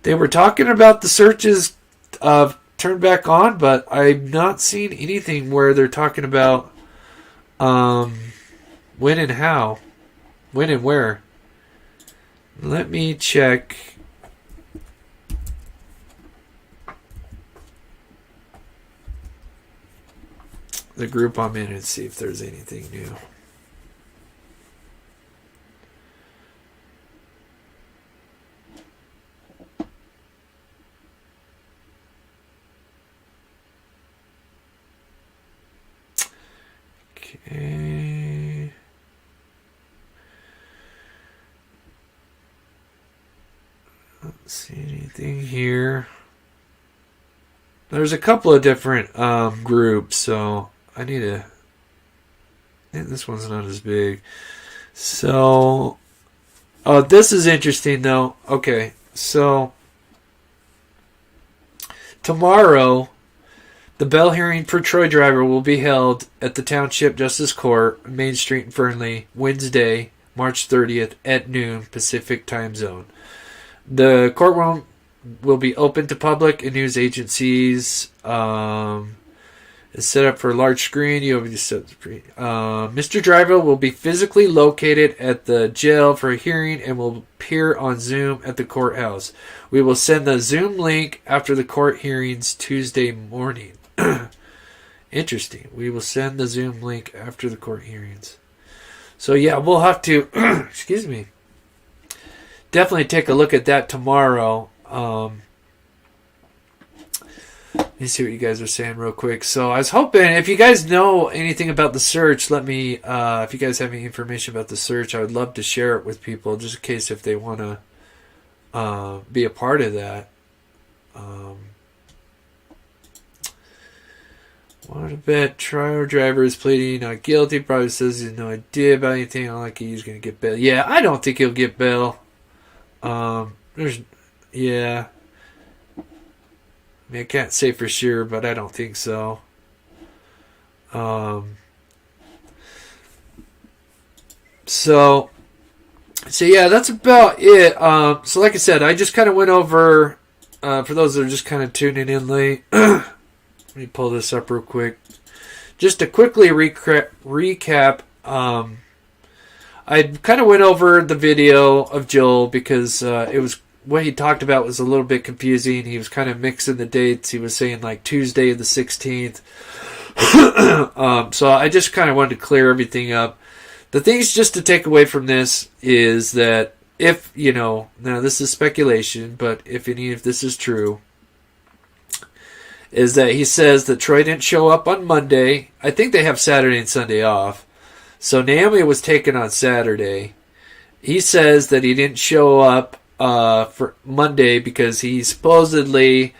They were talking about the searches turned back on, but I've not seen anything where they're talking about when and how, when and where. Let me check. The group I'm in and see if there's anything new. Okay. Don't see anything here. There's a couple of different groups, so I need to. And this one's not as big. So, this is interesting though. Okay, so tomorrow, the bail hearing for Troy Driver will be held at the Township Justice Court, Main Street in Fernley, Wednesday, March 30th at noon Pacific Time Zone. The courtroom will be open to public and news agencies. It's set up for a large screen. Mr. Driver will be physically located at the jail for a hearing and will appear on Zoom at the courthouse. We will send the Zoom link after the court hearings Tuesday morning. Interesting. We will send the Zoom link after the court hearings. So yeah, we'll have to, excuse me, definitely take a look at that tomorrow. Let me see what you guys are saying real quick. So I was hoping, if you guys know anything about the search, let me, if you guys have any information about the search, I would love to share it with people, just in case if they want to be a part of that. What about trial driver is pleading not guilty? Probably says he has no idea about anything. I don't like he's going to get bail. Yeah, I don't think he'll get bail. Yeah. I mean, I can't say for sure, but I don't think so. So yeah, that's about it. So like I said, I just kind of went over, for those that are just kind of tuning in late, let me pull this up real quick. Just to quickly recap, I kind of went over the video of Joel because it was, what he talked about was a little bit confusing. He was kind of mixing the dates. He was saying like Tuesday the 16th. So I just kind of wanted to clear everything up. The things just to take away from this is that if, now this is speculation, but if any of this is true, is that he says that Troy didn't show up on Monday. I think they have Saturday and Sunday off. So Naomi was taken on Saturday. He says that he didn't show up for Monday because he supposedly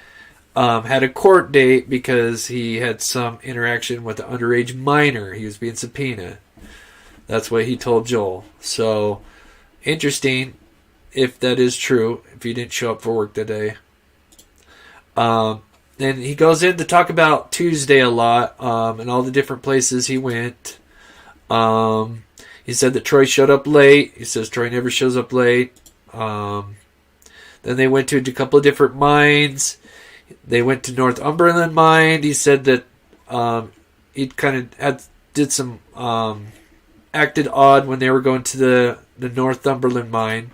had a court date because he had some interaction with an underage minor. He was being subpoenaed. That's what he told Joel. So, interesting if that is true, if he didn't show up for work today. Then he goes in to talk about Tuesday a lot and all the different places he went. He said that Troy showed up late. He says Troy never shows up late. Then they went to a couple of different mines. They went to Northumberland mine. He said that he kind of did some acted odd when they were going to the Northumberland mine.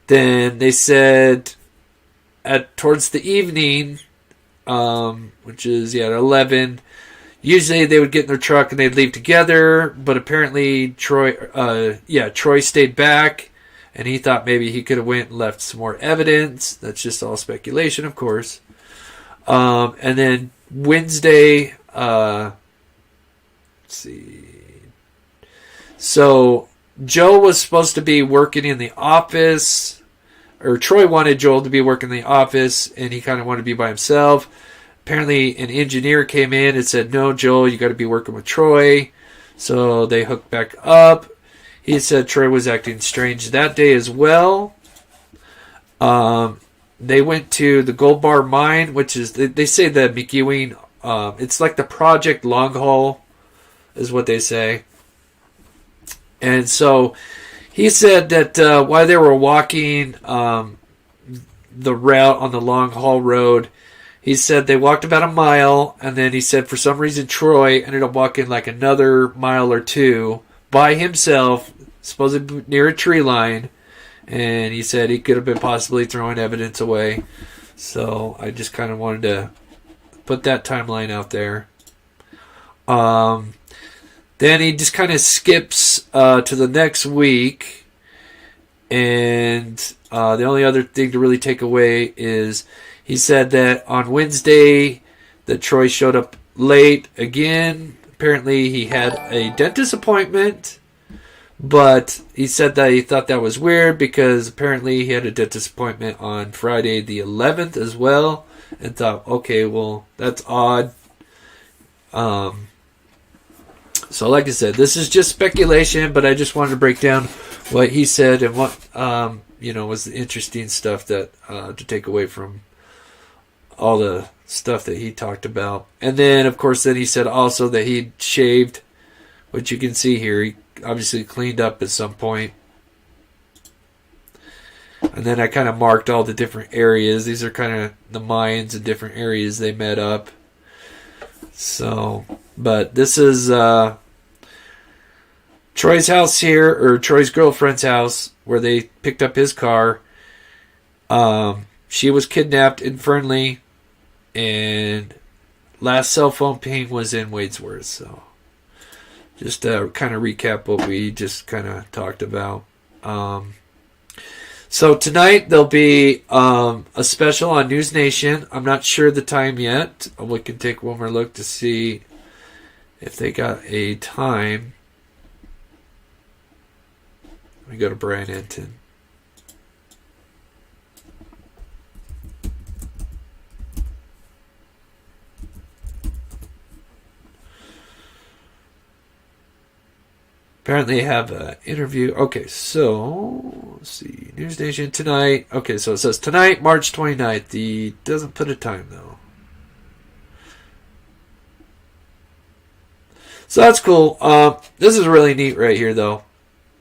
Then they said towards the evening, which is at 11. Usually they would get in their truck and they'd leave together, but apparently Troy stayed back, and he thought maybe he could have went and left some more evidence. That's just all speculation, of course. And then Wednesday, let's see. So Joe was supposed to be working in the office, or Troy wanted Joel to be working in the office, and he kind of wanted to be by himself. Apparently an engineer came in and said, no, Joel, you got to be working with Troy. So they hooked back up. He said Troy was acting strange that day as well. They went to the Gold Bar Mine, which is, they say the McEwing, it's like the Project Long Haul, is what they say. And so he said that while they were walking the route on the Long Haul Road, he said they walked about a mile, and then he said for some reason Troy ended up walking like another mile or two by himself, supposedly near a tree line, and he said he could have been possibly throwing evidence away. So I just kind of wanted to put that timeline out there. Then he just kind of skips to the next week, and the only other thing to really take away is he said that on Wednesday that Troy showed up late again. Apparently he had a dentist appointment, but he said that he thought that was weird because apparently he had a dentist appointment on Friday the 11th as well, and thought, okay, well, that's odd. So like I said, this is just speculation, but I just wanted to break down what he said and what was the interesting stuff that to take away from all the stuff that he talked about. And then, of course, then he said also that he shaved, which you can see here. He obviously cleaned up at some point. And then I kind of marked all the different areas. These are kind of the mines and different areas they met up. So, but this is Troy's house here, or Troy's girlfriend's house, where they picked up his car. She was kidnapped in Fernley, and last cell phone ping was in Wadesworth. So, just to kind of recap what we just kind of talked about. So tonight there'll be a special on News Nation. I'm not sure the time yet. We can take one more look to see if they got a time. Let me go to Brian Enton. Apparently they have an interview. Okay, so let's see. News Nation tonight. Okay, so it says tonight, March 29th. He doesn't put a time though. So that's cool. This is really neat right here, though.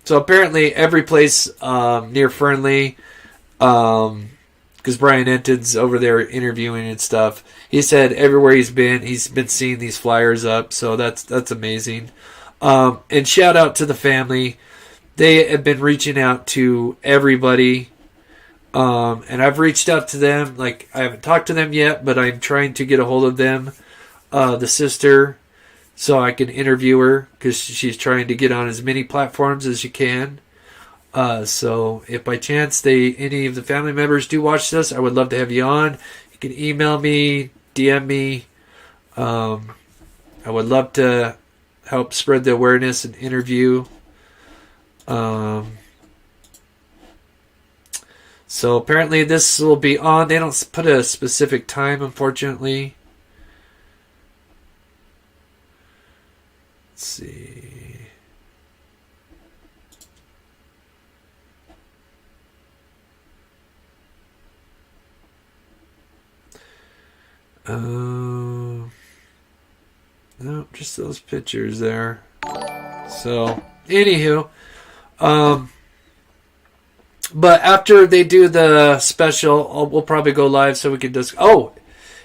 So apparently every place near Fernley, because Brian Enton's over there interviewing and stuff, he said everywhere he's been seeing these flyers up. So that's amazing. And shout out to the family. They have been reaching out to everybody. And I've reached out to them. Like, I haven't talked to them yet, but I'm trying to get a hold of them. The sister, so I can interview her, because she's trying to get on as many platforms as she can. So if by chance any of the family members do watch this, I would love to have you on. You can email me, DM me. I would love to help spread the awareness and interview. So apparently this will be on. They don't put a specific time, unfortunately. Let's see. No, just those pictures there. So, anywho, but after they do the special, we'll probably go live so we can just. Oh,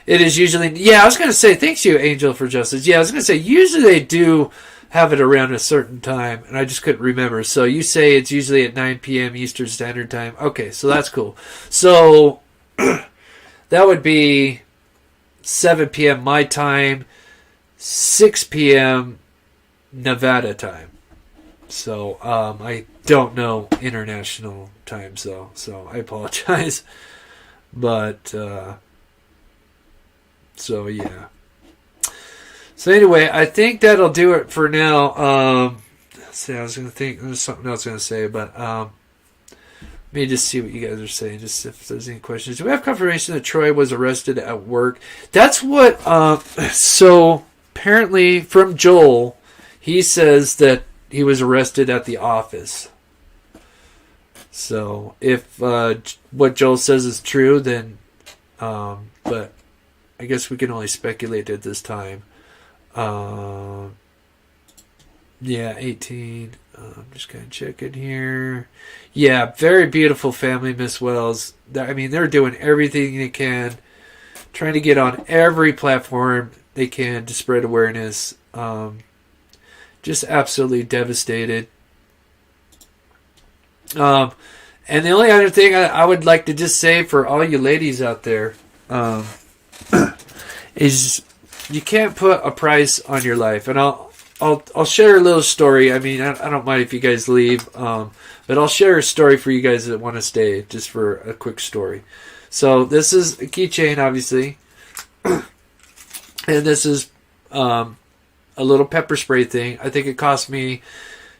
it is usually. Yeah, I was gonna say thanks you, Angel, for Justice. Yeah, I was gonna say usually they do have it around a certain time, and I just couldn't remember. So you say it's usually at 9 p.m. Eastern Standard Time. Okay, so that's cool. So that would be 7 p.m. my time, 6 p.m. Nevada time. So I don't know international times though, so I apologize. But so yeah. So anyway, I think that'll do it for now. See, I was gonna think there's something else I was gonna say, but let me just see what you guys are saying. Just if there's any questions. Do we have confirmation that Troy was arrested at work? That's what. So apparently, from Joel, he says that he was arrested at the office. So if what Joel says is true, then, but I guess we can only speculate at this time. Yeah, 18. I'm just kind of checking here. Yeah, very beautiful family, Miss Wells. I mean, they're doing everything they can, trying to get on every platform they can to spread awareness. Just absolutely devastated. And the only other thing I would like to just say for all you ladies out there is you can't put a price on your life. And I'll share a little story. I mean, I don't mind if you guys leave, but I'll share a story for you guys that want to stay, just for a quick story. So this is a keychain, obviously, and this is a little pepper spray thing. I think it cost me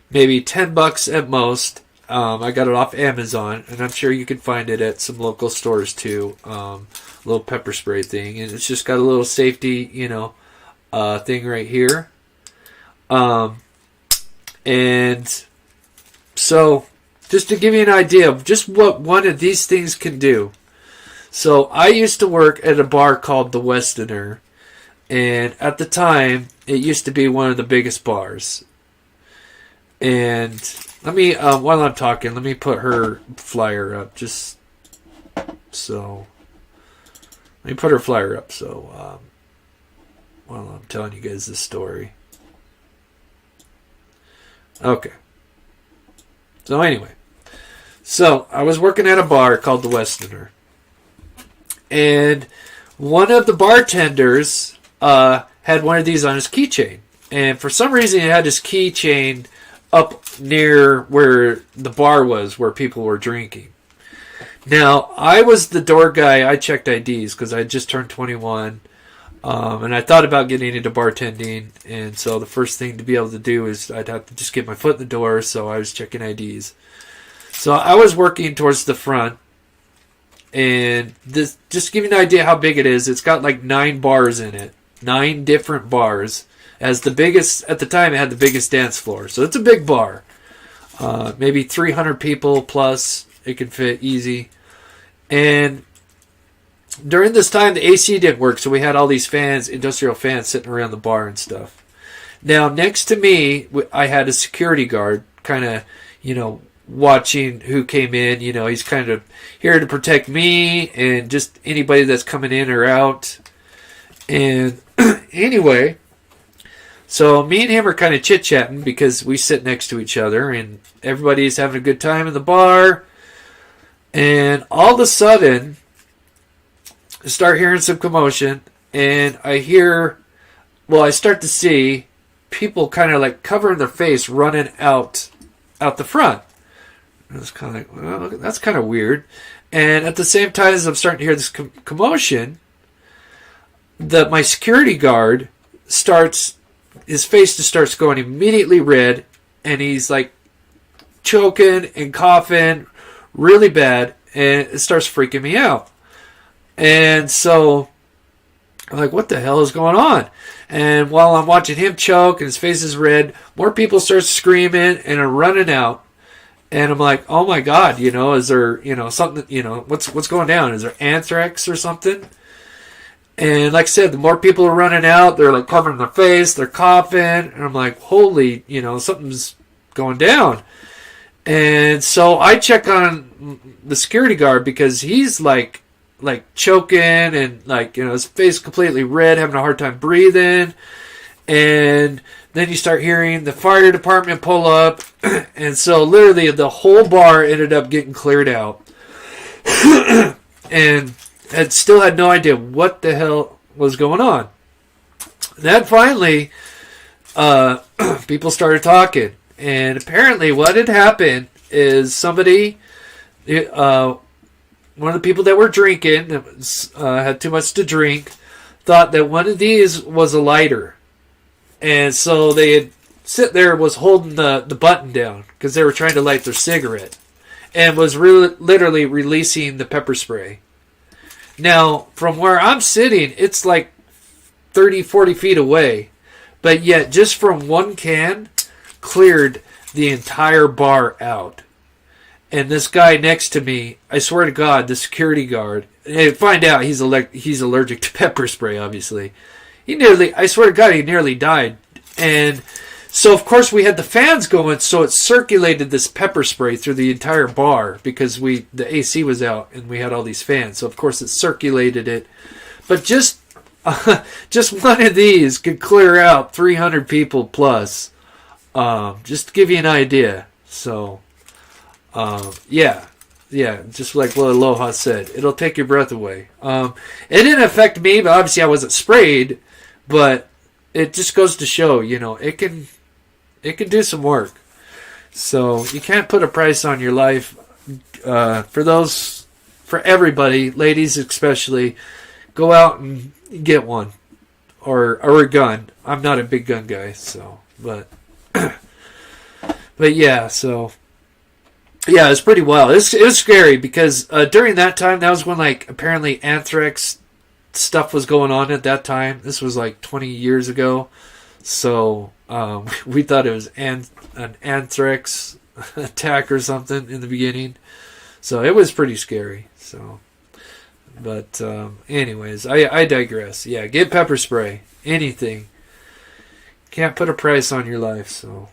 maybe $10 at most. I got it off Amazon, and I'm sure you can find it at some local stores too. Little pepper spray thing, and it's just got a little safety, thing right here. And so just to give you an idea of just what one of these things can do. So I used to work at a bar called the Westerner, and at the time it used to be one of the biggest bars. And let me, while I'm talking, let me put her flyer up, just so. Let me put her flyer up, so while I'm telling you guys this story. Okay. So anyway, so I was working at a bar called the Westerner, and one of the bartenders had one of these on his keychain, and for some reason he had his keychain up near where the bar was, where people were drinking. Now, I was the door guy. I checked IDs because I had just turned 21, and I thought about getting into bartending, and so the first thing to be able to do is I'd have to just get my foot in the door, so I was checking IDs. So I was working towards the front, and this, just to give you an idea how big it is, it's got like 9 bars in it, 9 different bars. As the biggest, at the time it had the biggest dance floor, so it's a big bar. Maybe 300 people plus, it could fit easy. And during this time, the AC didn't work, so we had all these fans, industrial fans, sitting around the bar and stuff. Now, next to me, I had a security guard kind of, watching who came in. He's kind of here to protect me and just anybody that's coming in or out. And anyway, so me and him are kind of chit-chatting because we sit next to each other and everybody's having a good time in the bar. And all of a sudden, I start hearing some commotion, and I start to see people kind of like covering their face running out the front. And it's kind of like, well, that's kind of weird. And at the same time as I'm starting to hear this commotion, my security guard his face just starts going immediately red, and he's like choking and coughing really bad, and it starts freaking me out. And so I'm like, what the hell is going on? And while I'm watching him choke and his face is red, more people start screaming and are running out. And I'm like, oh my God, is there, something, what's going down? Is there anthrax or something? And like I said, the more people are running out, they're like covering their face, they're coughing. And I'm like, holy, something's going down. And so I check on the security guard because he's like choking and his face completely red, having a hard time breathing. And then you start hearing the fire department pull up. And so literally the whole bar ended up getting cleared out. And I still had no idea what the hell was going on. Then finally, people started talking. And apparently what had happened is somebody, one of the people that were drinking, had too much to drink, thought that one of these was a lighter. And so they had was holding the button down because they were trying to light their cigarette. And was literally releasing the pepper spray. Now, from where I'm sitting, it's like 30, 40 feet away. But yet, just from one can, cleared the entire bar out. And this guy next to me, I swear to God, the security guard, and find out he's allergic to pepper spray, obviously. I swear to God, he nearly died. And so, of course, we had the fans going, so it circulated this pepper spray through the entire bar because the AC was out and we had all these fans. So, of course, it circulated it. But just one of these could clear out 300 people plus. Just to give you an idea. So, yeah, just like what Aloha said, it'll take your breath away. It didn't affect me, but obviously I wasn't sprayed. But it just goes to show, it can do some work. So you can't put a price on your life. For everybody, ladies especially, go out and get one or a gun. I'm not a big gun guy, so but yeah, so. Yeah, it was pretty wild. It was scary because during that time, that was when apparently anthrax stuff was going on at that time. This was 20 years ago. So we thought it was an anthrax attack or something in the beginning. So it was pretty scary. So, but anyways, I digress. Yeah, get pepper spray. Anything. Can't put a price on your life. So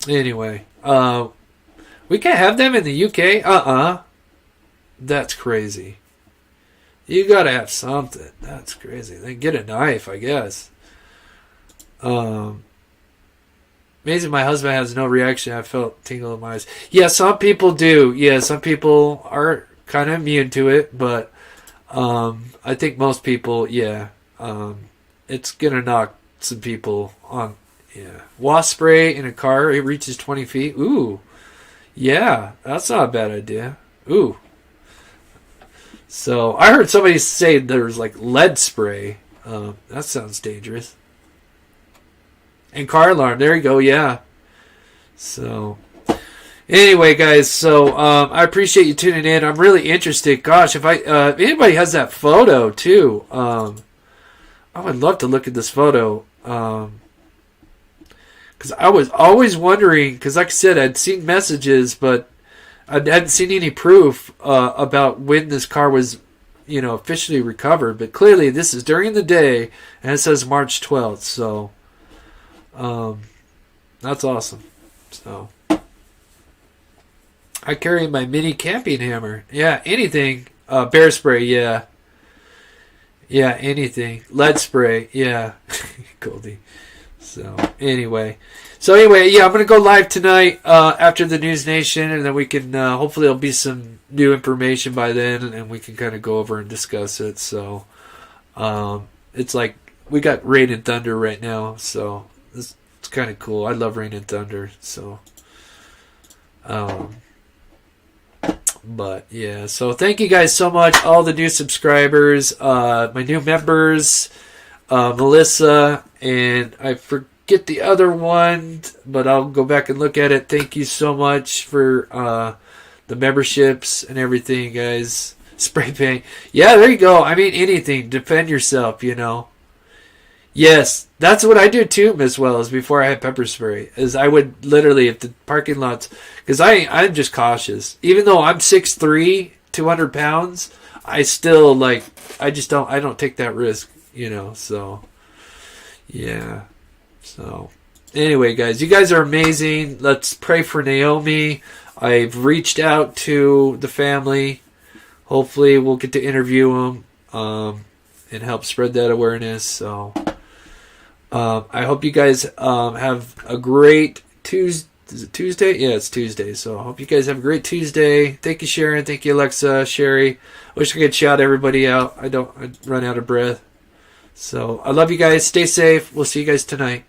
anyway, we can't have them in the UK? That's crazy. You gotta have something. That's crazy. Then get a knife, I guess. Amazing my husband has no reaction. I felt tingle in my eyes. Yeah, some people do. Yeah, some people are kind of immune to it, but I think most people, yeah. It's gonna knock some people on. Yeah. Wasp spray in a car, it reaches 20 feet. Ooh. Yeah, that's not a bad idea. Ooh. So, I heard somebody say there's lead spray. That sounds dangerous. And car alarm, there you go, yeah. So, anyway, guys, so I appreciate you tuning in. I'm really interested. Gosh, if anybody has that photo, too, I would love to look at this photo. Because I was always wondering, because like I said, I'd seen messages, but I hadn't seen any proof about when this car was, officially recovered. But clearly this is during the day, and it says March 12th. So, That's awesome. So I carry my mini camping hammer. Yeah, anything. Bear spray, yeah. Yeah, anything. Lead spray, yeah. Goldie. So anyway, yeah, I'm gonna go live tonight after the News Nation, and then we can hopefully there'll be some new information by then, and we can kind of go over and discuss it. So it's like we got rain and thunder right now, so it's kind of cool. I love rain and thunder. So but yeah, so thank you guys so much, all the new subscribers, my new members, Melissa, and I forget the other one, but I'll go back and look at it. Thank you so much for the memberships and everything, guys. Spray paint. Yeah, there you go. I mean, anything. Defend yourself, you know. Yes, that's what I do too, Miss Wells, before I had pepper spray. Is I would literally, if the parking lots, because I'm just cautious. Even though I'm 6'3", 200 pounds, I still, like, I don't take that risk, you know, so, yeah. So, anyway, guys, you guys are amazing. Let's pray for Naomi. I've reached out to the family. Hopefully we'll get to interview them and help spread that awareness. So I hope you guys have a great Tuesday. Is it Tuesday? Yeah, it's Tuesday. So I hope you guys have a great Tuesday. Thank you, Sharon. Thank you, Alexa, Sherry. Wish I could shout everybody out. I'd run out of breath. So I love you guys. Stay safe. We'll see you guys tonight.